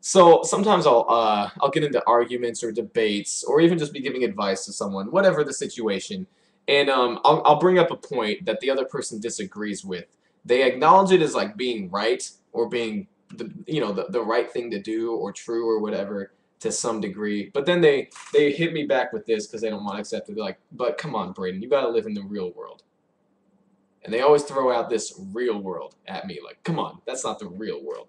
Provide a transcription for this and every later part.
So sometimes I'll get into arguments or debates or even just be giving advice to someone, whatever the situation, and I'll bring up a point that the other person disagrees with. They acknowledge it as like being right or being the right thing to do or true or whatever to some degree, but then they hit me back with this because they don't want to accept it. They're like, but come on, Braden, you got to live in the real world. And they always throw out this real world at me, like, come on, that's not the real world.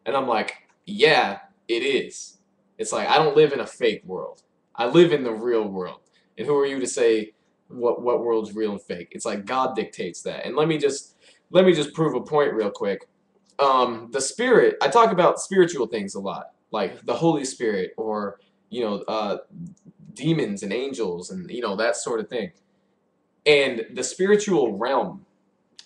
And I'm like, yeah, it is. It's like I don't live in a fake world. I live in the real world. And who are you to say what world's real and fake? It's like God dictates that. And let me just prove a point real quick. The spirit, I talk about spiritual things a lot, like the Holy Spirit or you know uh, demons and angels and that sort of thing. And the spiritual realm,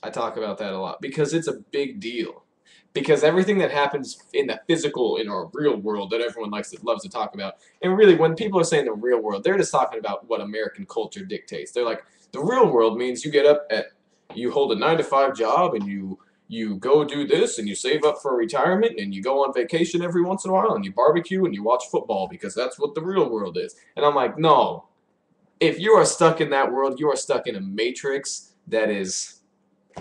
I talk about that a lot because it's a big deal. Because everything that happens in the physical, in our real world that everyone loves to talk about, and really when people are saying the real world, they're just talking about what American culture dictates. They're like, the real world means you get up at, you hold a 9 to 5 job, and you go do this, and you save up for retirement, and you go on vacation every once in a while, and you barbecue, and you watch football because that's what the real world is. And I'm like, no, if you are stuck in that world, you are stuck in a matrix that is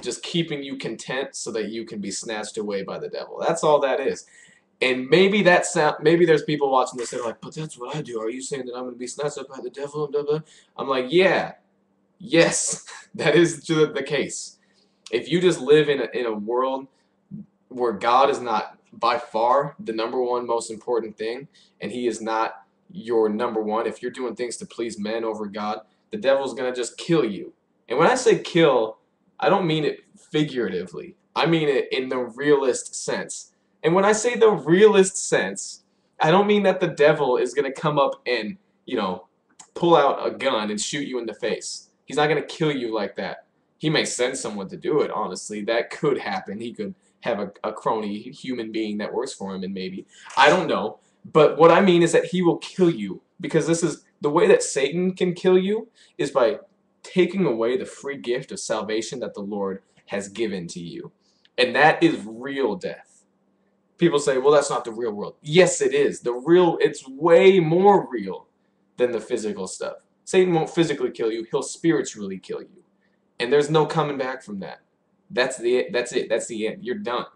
just keeping you content so that you can be snatched away by the devil. That's all that is. And maybe there's people watching this that are like, but that's what I do. Are you saying that I'm going to be snatched up by the devil and blah, blah? I'm like, yeah, yes, that is the case. If you just live in a world where God is not by far the number one most important thing, and He is not your number one, if you're doing things to please men over God, the devil's gonna just kill you. And when I say kill, I don't mean it figuratively. I mean it in the realist sense. And when I say the realist sense, I don't mean that the devil is gonna come up and, you know, pull out a gun and shoot you in the face. He's not gonna kill you like that. He may send someone to do it, honestly. That could happen. He could have a crony human being that works for him, and maybe. I don't know. But what I mean is that he will kill you, because this is the way that Satan can kill you is by taking away the free gift of salvation that the Lord has given to you. And that is real death. People say, well, that's not the real world. Yes, it is. It's way more real than the physical stuff. Satan won't physically kill you, he'll spiritually kill you. And there's no coming back from that. That's the end. You're done.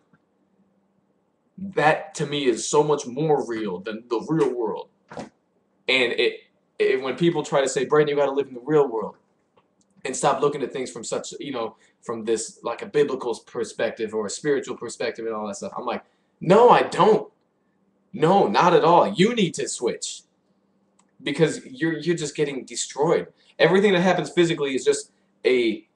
That to me is so much more real than the real world. And when people try to say, Brandon, you got to live in the real world and stop looking at things from such, from this like a biblical perspective or a spiritual perspective and all that stuff. I'm like, no, I don't. No, not at all. You need to switch because you're just getting destroyed. Everything that happens physically is just a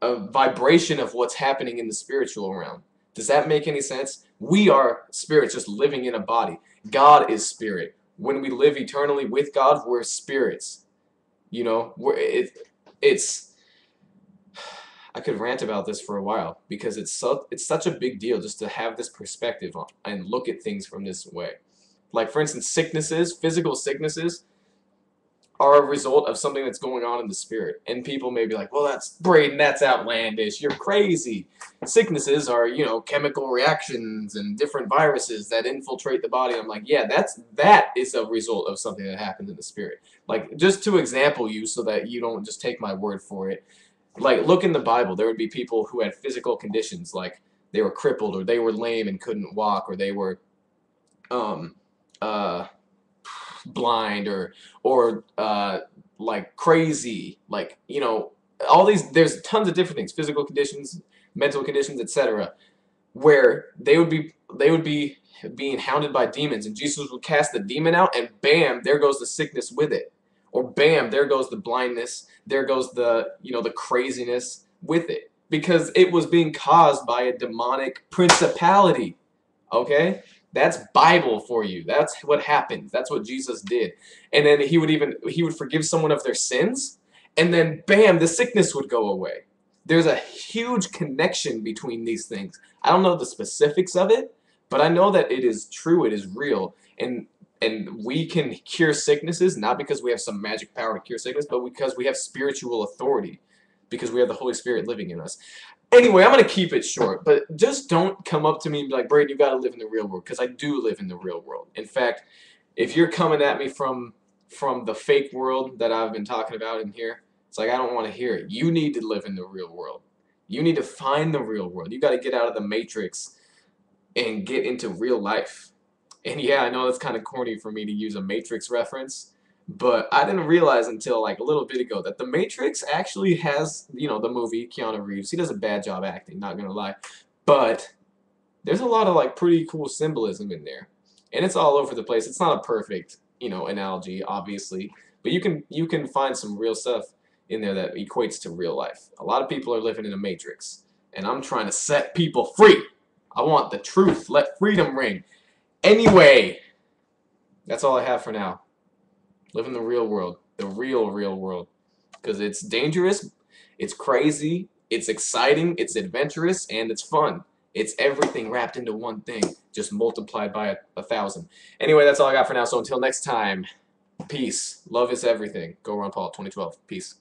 vibration of what's happening in the spiritual realm. Does that make any sense? We are spirits just living in a body. God is spirit. When we live eternally with God, we're spirits. It's I could rant about this for a while because it's such a big deal just to have this perspective on and look at things from this way. Like for instance, physical sicknesses are a result of something that's going on in the spirit. And people may be like, well, Braden, that's outlandish. You're crazy. Sicknesses are, chemical reactions and different viruses that infiltrate the body. I'm like, yeah, that is a result of something that happens in the spirit. Like, just to example you so that you don't just take my word for it. Like, look in the Bible. There would be people who had physical conditions, like they were crippled or they were lame and couldn't walk or they were, um, uh, blind or like crazy, like all these. There's tons of different things, physical conditions, mental conditions, etc., where they would be being hounded by demons, and Jesus would cast the demon out, and bam, there goes the sickness with it, or bam, there goes the blindness, there goes the craziness with it, because it was being caused by a demonic principality. Okay? That's Bible for you. That's what happened. That's what Jesus did. And then he would forgive someone of their sins, and then bam, the sickness would go away. There's a huge connection between these things. I don't know the specifics of it, but I know that it is true, it is real. And we can cure sicknesses not because we have some magic power to cure sickness, but because we have spiritual authority, because we have the Holy Spirit living in us. Anyway, I'm gonna keep it short, but just don't come up to me and be like, Braden, you gotta live in the real world, because I do live in the real world. In fact, if you're coming at me from the fake world that I've been talking about in here, it's like I don't want to hear it. You need to live in the real world. You need to find the real world. You got to get out of the matrix and get into real life. And yeah, I know that's kind of corny for me to use a Matrix reference, but I didn't realize until like a little bit ago that the Matrix actually has, the movie, Keanu Reeves. He does a bad job acting, not gonna lie. But there's a lot of like pretty cool symbolism in there. And it's all over the place. It's not a perfect, analogy, obviously, but you can find some real stuff in there that equates to real life. A lot of people are living in a matrix, and I'm trying to set people free. I want the truth. Let freedom ring. Anyway, that's all I have for now. Live in the real world. The real world. Because it's dangerous, it's crazy, it's exciting, it's adventurous, and it's fun. It's everything wrapped into one thing, just multiplied by 1,000. Anyway, that's all I got for now. So until next time, peace. Love is everything. Go Ron Paul, 2012. Peace.